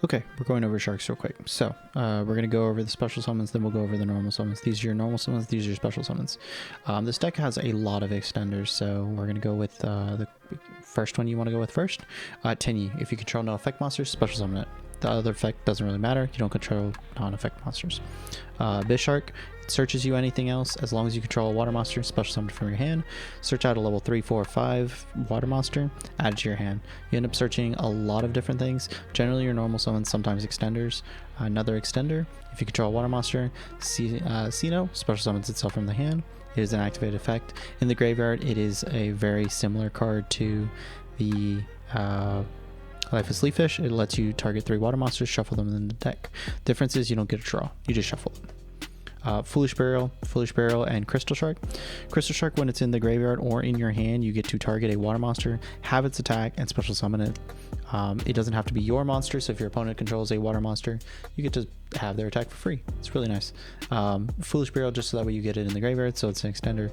Okay, we're going over sharks real quick. So we're going to go over the special summons, then we'll go over the normal summons. These are your normal summons, these are your special summons. This deck has a lot of extenders, so we're going to go with the first one you want to go with first. Tenyi, if you control no effect monsters, special summon it. The other effect doesn't really matter, you don't control non-effect monsters. Bishark, searches you anything else as long as you control a water monster, special summon from your hand. Search out a level 3, 4, 5 water monster, add it to your hand. You end up searching a lot of different things, generally your normal summons, sometimes extenders. Another extender, if you control a water monster, Sinnoh special summons itself from the hand. It is an activated effect. In the graveyard, it is a very similar card to the Lifeless Leaffish. It lets you target 3 water monsters, shuffle them in the deck. Difference is you don't get a draw, you just shuffle them. Foolish Burial, and Crystal Shark. Crystal Shark, when it's in the graveyard or in your hand, you get to target a water monster, have its attack, and special summon it. It doesn't have to be your monster, so if your opponent controls a water monster, you get to have their attack for free. It's really nice. Foolish Burial, just so that way you get it in the graveyard, so it's an extender.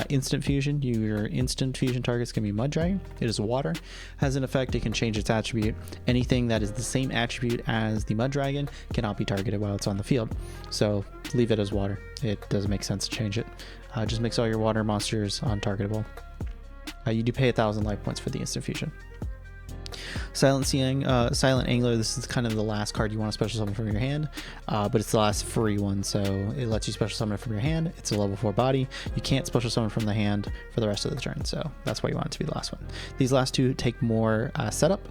Instant Fusion, your instant fusion targets can be Mud Dragon. It is water, has an effect, it can change its attribute. Anything that is the same attribute as the Mud Dragon cannot be targeted while it's on the field, so leave it as water. It doesn't make sense to change it. Just makes all your water monsters untargetable. You do pay 1,000 life points for the instant fusion. Silent Angler, this is kind of the last card you want to special summon from your hand, but it's the last free one, so it lets you special summon it from your hand. It's a level 4 body. You can't special summon from the hand for the rest of the turn, so that's why you want it to be the last one. These last two take more setup.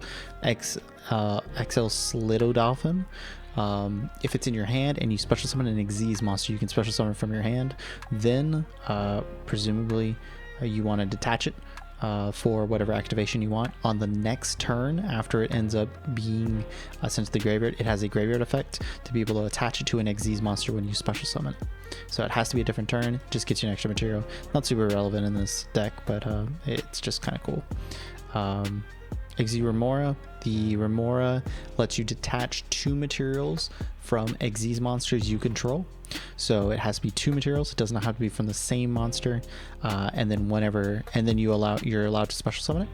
XL Slido Dolphin. If it's in your hand and you special summon an Xyz monster, you can special summon from your hand. Then, presumably, you want to detach it for whatever activation you want. On the next turn, after it ends up being sent to the graveyard, it has a graveyard effect to be able to attach it to an Xyz monster when you special summon it. So it has to be a different turn, just gets you an extra material. Not super relevant in this deck, but it's just kind of cool. Xyz Remora. The Remora lets you detach 2 materials from Xyz monsters you control. So it has to be 2 materials. It does not have to be from the same monster. And then you're allowed to special summon it.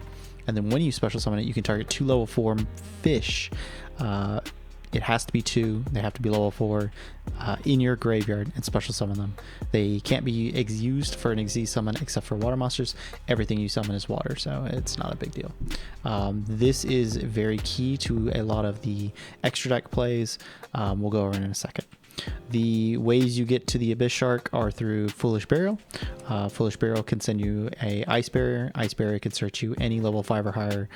And then when you special summon it, you can target 2 level 4 fish. It has to be 2. They have to be level 4 in your graveyard and special summon them. They can't be used for an Xyz summon except for water monsters. Everything you summon is water, so it's not a big deal. This is very key to a lot of the extra deck plays. We'll go over in a second. The ways you get to the Abyss Shark are through Foolish Burial. Foolish Burial can send you a Ice Barrier. Ice Barrier can search you any level 5 or higher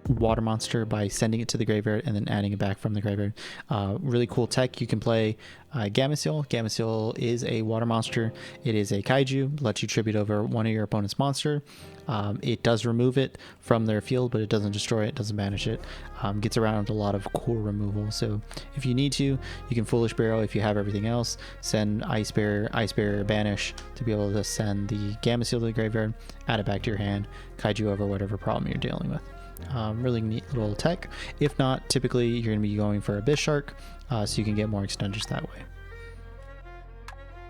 water monster by sending it to the graveyard and then adding it back from the graveyard. Really cool tech. You can play Gameciel. Gameciel is a water monster. It is a kaiju, lets you tribute over one of your opponent's monster. It does remove it from their field, but it doesn't destroy it, doesn't banish it. Gets around a lot of cool removal. So if you need to, you can Foolish Burial. If you have everything else, send Ice Barrier, Banish to be able to send the Gameciel to the graveyard, add it back to your hand, kaiju over whatever problem you're dealing with. Really neat little tech. If not, typically you're going to be going for Abyss Shark, so you can get more extenders that way.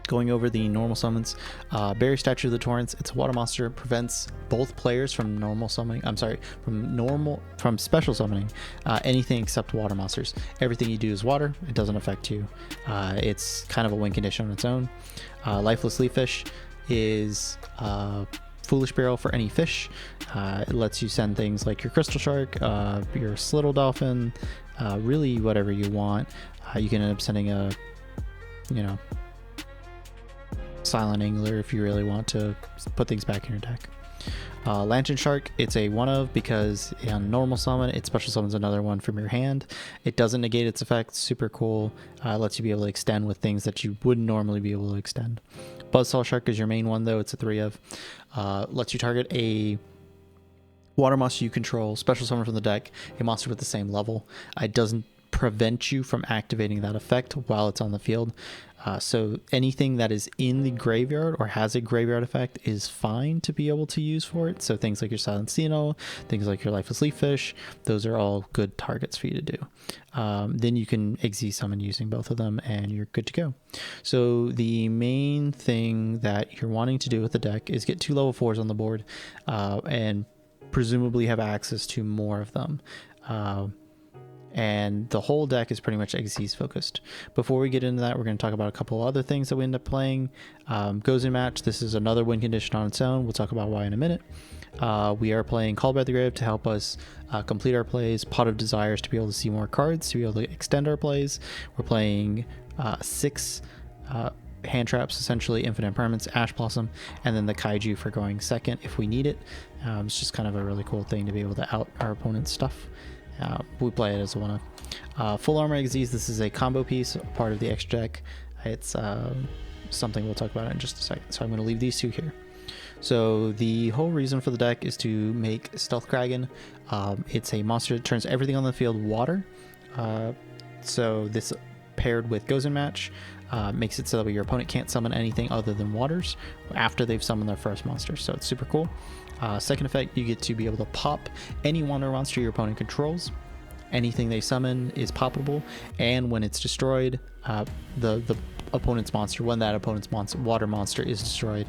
Going over the normal summons, Barrier Statue of the Torrents. It's a water monster, prevents both players from from special summoning anything except water monsters. Everything you do is water. It doesn't affect you. It's kind of a win condition on its own. Lifeless Leaffish is Foolish Burial for any fish. It lets you send things like your Crystal Shark, your Slittle Dolphin, really whatever you want. You can end up sending a, Silent Angler if you really want to put things back in your deck. Lantern Shark, it's a one of because on normal summon it special summons another one from your hand. It doesn't negate its effect. Super cool. Lets you be able to extend with things that you wouldn't normally be able to extend. Buzzsaw Shark is your main one though. It's a 3 of. Lets you target a water monster you control, special summon from the deck, a monster with the same level. It doesn't prevent you from activating that effect while it's on the field. So anything that is in the graveyard or has a graveyard effect is fine to be able to use for it. So things like your Silent Sinnoh, things like your Lifeless Leaffish, those are all good targets for you to do. Then you can Xyz summon using both of them and you're good to go. So the main thing that you're wanting to do with the deck is get 2 level 4s on the board and presumably have access to more of them. and the whole deck is pretty much Xyz focused. Before we get into that, we're going to talk about a couple other things that we end up playing. Gozen Match, this is another win condition on its own. We'll talk about why in a minute. We are playing Called by the Grave to help us complete our plays, Pot of Desires to be able to see more cards, to be able to extend our plays. We're playing 6 hand traps, essentially Infinite Impermanence, Ash Blossom, and then the Kaiju for going second if we need it. It's just kind of a really cool thing to be able to out our opponent's stuff. We play it as one of Full Armor Xyz. This is a combo piece, part of the extra deck. It's something we'll talk about in just a second. So I'm going to leave these two here. So the whole reason for the deck is to make Stealth Kraken. It's a monster that turns everything on the field water. So this paired with Gozen Match makes it so that your opponent can't summon anything other than waters after they've summoned their first monster. So it's super cool. Second effect, you get to be able to pop any water monster your opponent controls. Anything they summon is poppable, and when it's destroyed, the opponent's monster, when that opponent's water monster is destroyed,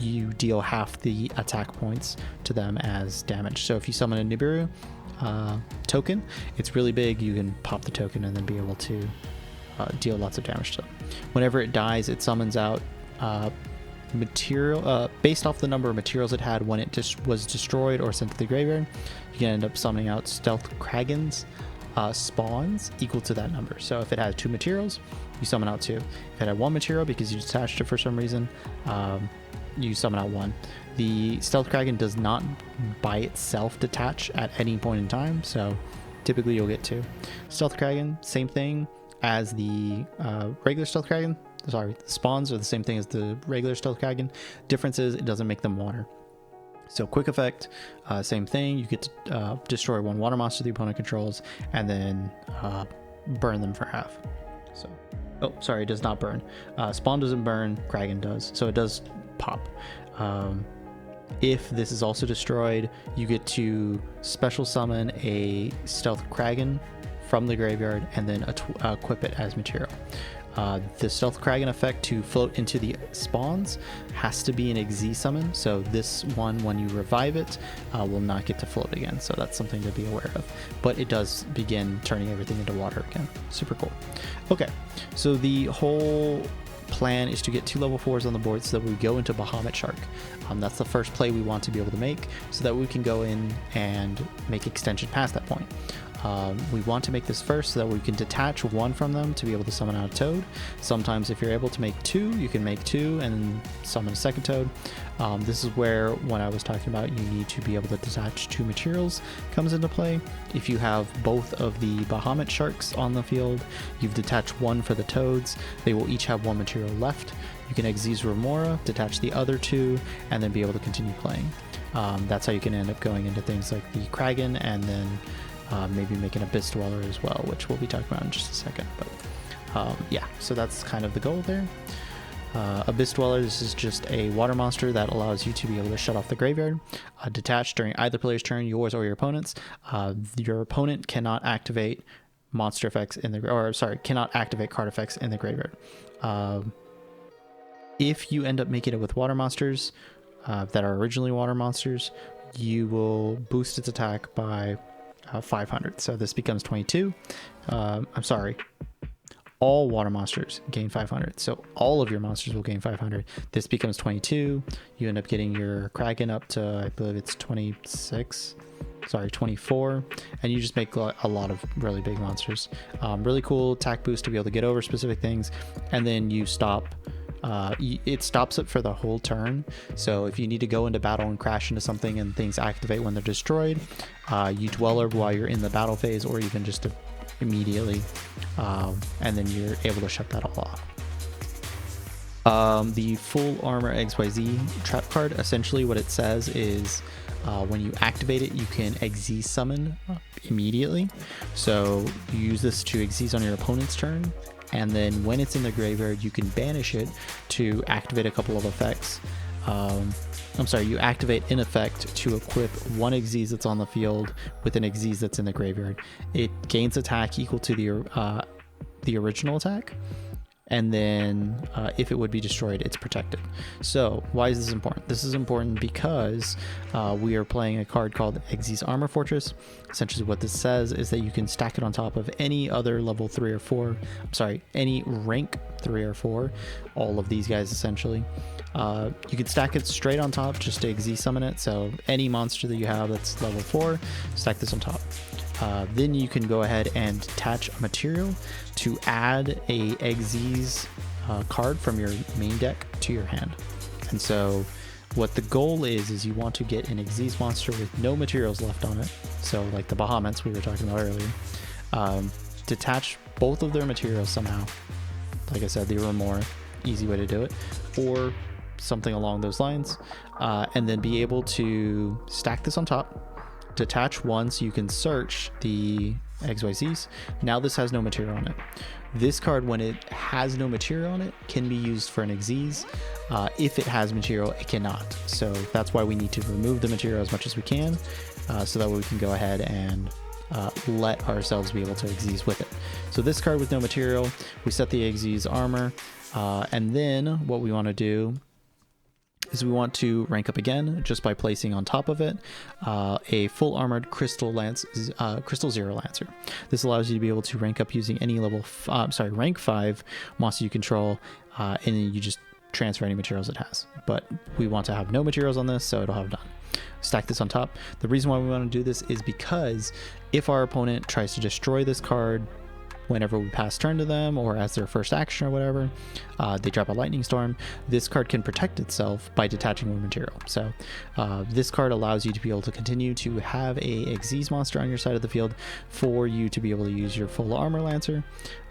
you deal half the attack points to them as damage. So if you summon a Nibiru token, it's really big, you can pop the token and then be able to deal lots of damage to them. Whenever it dies, it summons out material based off the number of materials it had when it was destroyed or sent to the graveyard. You can end up summoning out Stealth Kraken's spawns equal to that number. So if it has 2 materials, you summon out 2. If it had 1 material because you detached it for some reason, you summon out 1. The Stealth Kraken does not by itself detach at any point in time, so typically you'll get 2. Stealth Kraken, same thing as the regular Stealth Kraken. Sorry, the spawns are the same thing as the regular Stealth Kraken. Difference is it doesn't make them water. So quick effect, same thing. You get to destroy 1 water monster the opponent controls, and then burn them for half. So, oh, sorry, it does not burn. Spawn doesn't burn, Kraken does. So it does pop. If this is also destroyed, you get to special summon a Stealth Kraken from the graveyard and then equip it as material. The Stealth Kraken effect to float into the spawns has to be an Xyz summon, so this one, when you revive it, will not get to float again, so that's something to be aware of. But it does begin turning everything into water again. Super cool. Okay, so the whole plan is to get 2 level 4s on the board so that we go into Bahamut Shark. That's the first play we want to be able to make so that we can go in and make extension past that point. We want to make this first so that we can detach 1 from them to be able to summon out a toad. Sometimes if you're able to make 2, you can make 2 and summon a second toad. This is where, when I was talking about you need to be able to detach 2 materials, comes into play. If you have both of the Bahamut Sharks on the field, you've detached 1 for the toads. They will each have 1 material left. You can Xyz Remora, detach the other 2, and then be able to continue playing. That's how you can end up going into things like the Kraken, and then maybe make an Abyss Dweller as well, which we'll be talking about in just a second. But yeah, so that's kind of the goal there. Abyss Dweller, this is just a water monster that allows you to be able to shut off the graveyard. Detach during either player's turn, yours or your opponent's. Your opponent cannot activate monster effects in the, or sorry, cannot activate card effects in the graveyard. If you end up making it with water monsters that are originally water monsters, you will boost its attack by 500. So this becomes 22. I'm sorry. All water monsters gain 500. So all of your monsters will gain 500. This becomes 22. You end up getting your Kraken up to, I believe it's 26. Sorry, 24. And you just make a lot of really big monsters. Really cool attack boost to be able to get over specific things. And then you stop. It stops it for the whole turn. So if you need to go into battle and crash into something and things activate when they're destroyed, you Dweller while you're in the battle phase, or even just immediately, and then you're able to shut that all off. The Full Armor XYZ trap card, essentially what it says is when you activate it, you can Xyz summon immediately. So you use this to Xyz on your opponent's turn, and then when it's in the graveyard, you can banish it to activate a couple of effects. I'm sorry, you activate an effect to equip 1 Xyz that's on the field with an Xyz that's in the graveyard. It gains attack equal to the original attack, and then if it would be destroyed, it's protected. So why is this important? This is important because we are playing a card called Xyz Armor Fortress. Essentially what this says is that you can stack it on top of any other level 3 or 4, I'm sorry, any rank 3 or 4, all of these guys essentially. You can stack it straight on top just to Xyz summon it. So any monster that you have that's level 4, stack this on top. Then you can go ahead and attach a material to add a Xyz card from your main deck to your hand. And so what the goal is you want to get an Xyz monster with no materials left on it. So like the Bahamut's we were talking about earlier. Detach both of their materials somehow. Like I said, the Remora, easy way to do it. Or something along those lines. And then be able to stack this on top. Detach one so you can search the XYZs. Now this has no material on it. This card, when it has no material on it, can be used for an Xyz. If it has material, it cannot. So that's why we need to remove the material as much as we can, so that way we can go ahead and let ourselves be able to Xyz with it. So this card with no material, we set the Xyz armor, and then what we want to do is we want to rank up again just by placing on top of it a full armored Crystal Zero Lancer. This allows you to be able to rank up using any rank 5 monster you control, and then you just transfer any materials it has. But we want to have no materials on this, so it'll have none. Stack this on top. The reason why we want to do this is because if our opponent tries to destroy this card whenever we pass turn to them, or as their first action or whatever, they drop a Lightning Storm, this card can protect itself by detaching one material. So this card allows you to be able to continue to have a Xyz monster on your side of the field for you to be able to use your full armor Lancer,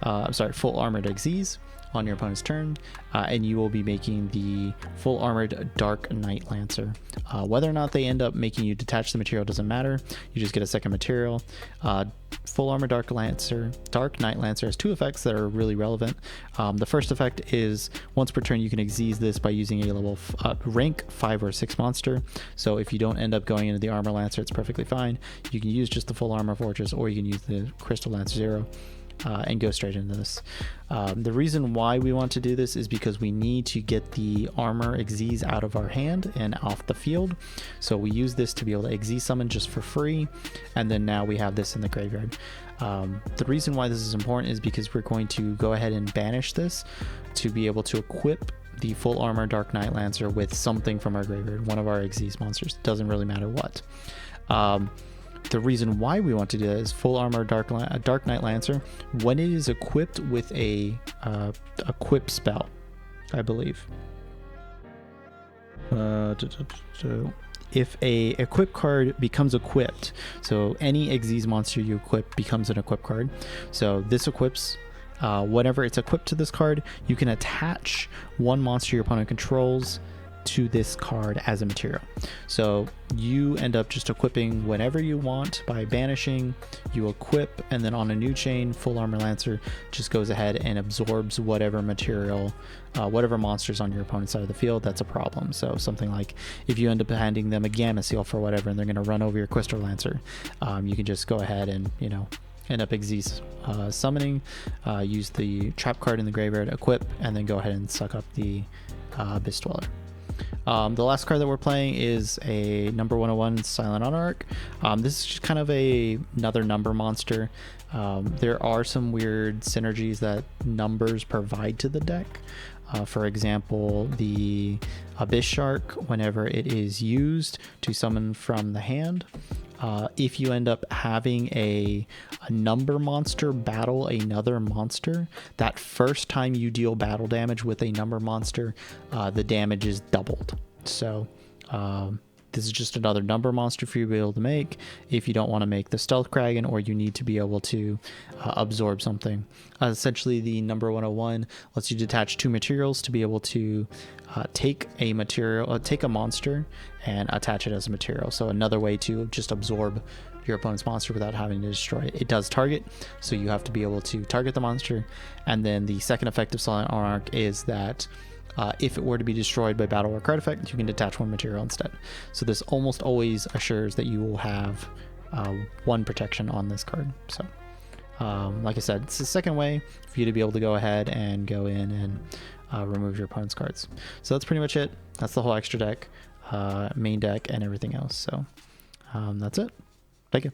full armored Xyz on your opponent's turn, and you will be making the full armored Dark Knight Lancer. Whether or not they end up making you detach the material doesn't matter. You just get a second material. Full armor Dark Knight Lancer has 2 effects that are really relevant. The first effect is once per turn you can Xyz this by using a level rank 5 or 6 monster. So if you don't end up going into the armor Lancer, it's perfectly fine. You can use just the full armor fortress, or you can use the Crystal Lancer Zero. And go straight into this. The reason why we want to do this is because we need to get the armor Xyz out of our hand and off the field. So we use this to be able to Xyz summon just for free, and then now we have this in the graveyard. The reason why this is important is because we're going to go ahead and banish this to be able to equip the full armor Dark Knight Lancer with something from our graveyard, one of our Xyz monsters. Doesn't really matter what. The reason why we want to do that is full armor Dark Knight Lancer, when it is equipped with a equip spell, I believe. If a equip card becomes equipped, so any Xyz monster you equip becomes an equip card. So this equips, whenever it's equipped to this card, you can attach one monster your opponent controls to this card as a material. So you end up just equipping whenever you want by banishing. You equip, and then on a new chain, full armor Lancer just goes ahead and absorbs whatever material, whatever monsters on your opponent's side of the field. That's a problem. So something like if you end up handing them a Gamma Seal for whatever, and they're going to run over your Crystal Lancer, you can just go ahead and end up Xyz summoning, use the trap card in the graveyard, equip, and then go ahead and suck up the Abyss Dweller. The last card that we're playing is a number 101 Silent Monarch. This is just kind of another number monster. There are some weird synergies that numbers provide to the deck. For example, the Abyss Shark, whenever it is used to summon from the hand, if you end up having a number monster battle another monster, that first time you deal battle damage with a number monster, the damage is doubled. So this is just another number monster for you to be able to make if you don't want to make the Stealth Kraken, or you need to be able to absorb something. Essentially, the number 101 lets you detach 2 materials to be able to take a monster and attach it as a material. So another way to just absorb your opponent's monster without having to destroy it. It does target, so you have to be able to target the monster. And then the second effect of Silent Monarch is that if it were to be destroyed by battle or card effect, you can detach 1 material instead. So this almost always assures that you will have 1 protection on this card. So Like I said, it's the second way for you to be able to go ahead and go in and remove your opponent's cards. So that's pretty much it. That's the whole extra deck, main deck, and everything else. So that's it. Thank you.